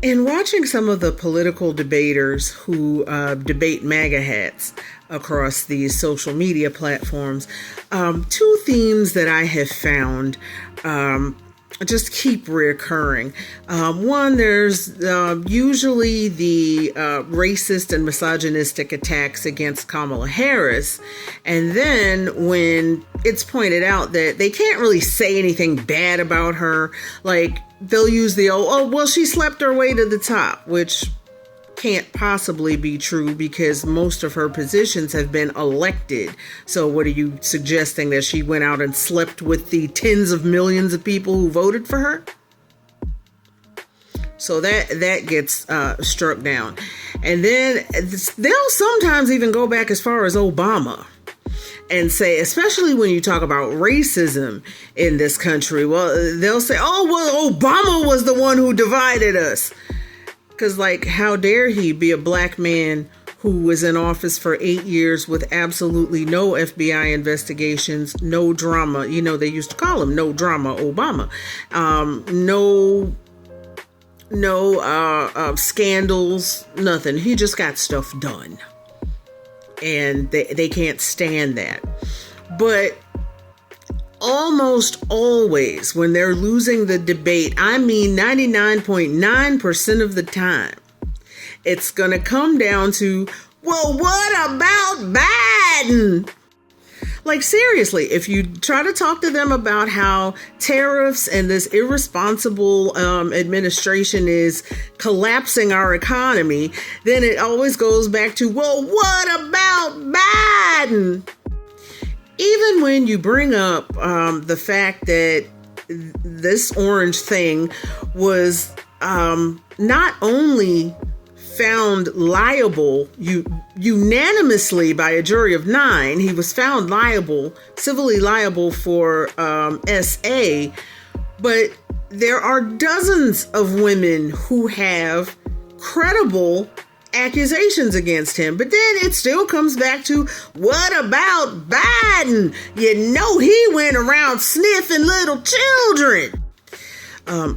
In watching some of the political debaters who debate MAGA hats across these social media platforms, two themes that I have found just keep reoccurring. One, there's usually the racist and misogynistic attacks against Kamala Harris. And then when it's pointed out that they can't really say anything bad about her, like they'll use the well, she slept her way to the top, which can't possibly be true because most of her positions have been elected. So what are you suggesting, that she went out and slept with the tens of millions of people who voted for her? So that gets struck down. And then they'll sometimes even go back as far as Obama and say, especially when you talk about racism in this country, well, they'll say, oh, well, Obama was the one who divided us. Because, like, how dare he be a black man who was in office for 8 years with absolutely no FBI investigations, no drama. You know, they used to call him No Drama Obama. No scandals, nothing. He just got stuff done. And they can't stand that. But almost always when they're losing the debate, I mean 99.9% of the time, it's going to come down to, well, what about Biden? Like, seriously, if you try to talk to them about how tariffs and this irresponsible administration is collapsing our economy, then it always goes back to, well, what about Biden? Even when you bring up the fact that this orange thing was not only found liable unanimously by a jury of 9, he was found civilly liable for SA, but there are dozens of women who have credible accusations against him. But then it still comes back to, what about Biden? You know, he went around sniffing little children.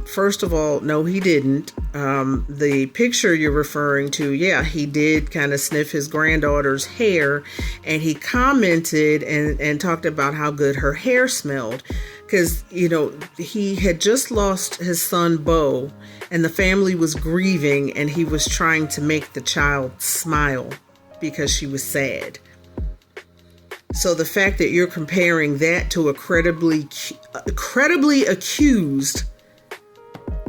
First of all, no, he didn't. The picture you're referring to, yeah, he did kind of sniff his granddaughter's hair, and he commented and talked about how good her hair smelled. Because, you know, he had just lost his son, Bo, and the family was grieving, and he was trying to make the child smile because she was sad. So the fact that you're comparing that to a credibly accused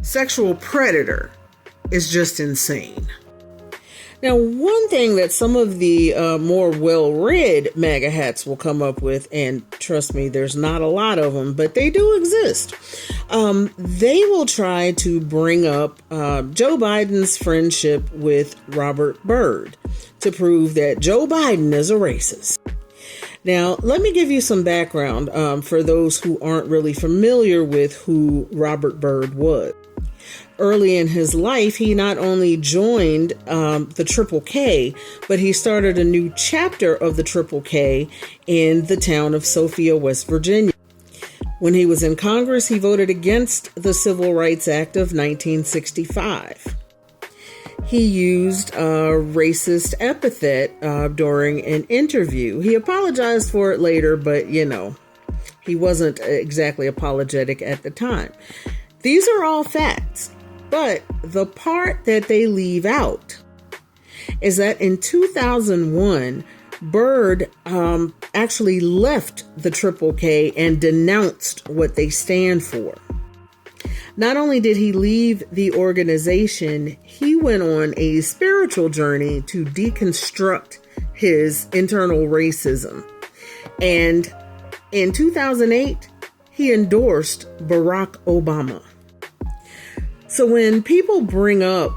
sexual predator is just insane. Now, one thing that some of the more well-read MAGA hats will come up with, and trust me, there's not a lot of them, but they do exist. They will try to bring up Joe Biden's friendship with Robert Byrd to prove that Joe Biden is a racist. Now, let me give you some background for those who aren't really familiar with who Robert Byrd was. Early in his life, he not only joined the Triple K, but he started a new chapter of the Triple K in the town of Sophia, West Virginia. When he was in Congress, he voted against the Civil Rights Act of 1965. He used a racist epithet during an interview. He apologized for it later, but, you know, he wasn't exactly apologetic at the time. These are all facts. But the part that they leave out is that in 2001, Byrd actually left the Triple K and denounced what they stand for. Not only did he leave the organization, he went on a spiritual journey to deconstruct his internal racism. And in 2008, he endorsed Barack Obama. So when people bring up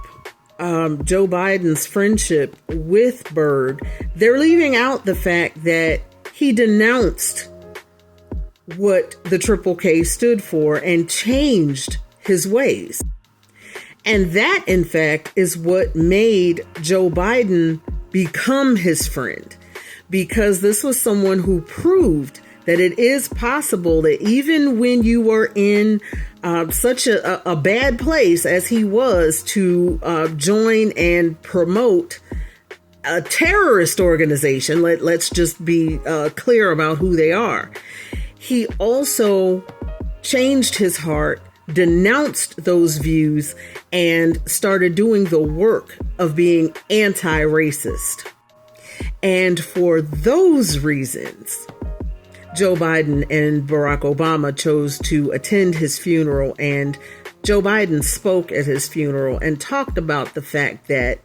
Joe Biden's friendship with Byrd, they're leaving out the fact that he denounced what the Triple K stood for and changed his ways. And that, in fact, is what made Joe Biden become his friend, because this was someone who proved that it is possible that even when you are in such a bad place as he was to join and promote a terrorist organization. Let's just be clear about who they are. He also changed his heart, denounced those views, and started doing the work of being anti-racist. And for those reasons, Joe Biden and Barack Obama chose to attend his funeral, and Joe Biden spoke at his funeral and talked about the fact that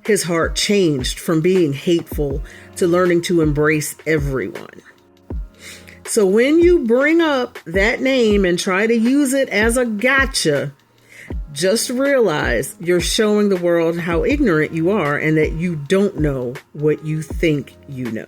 his heart changed from being hateful to learning to embrace everyone. So when you bring up that name and try to use it as a gotcha, just realize you're showing the world how ignorant you are and that you don't know what you think you know.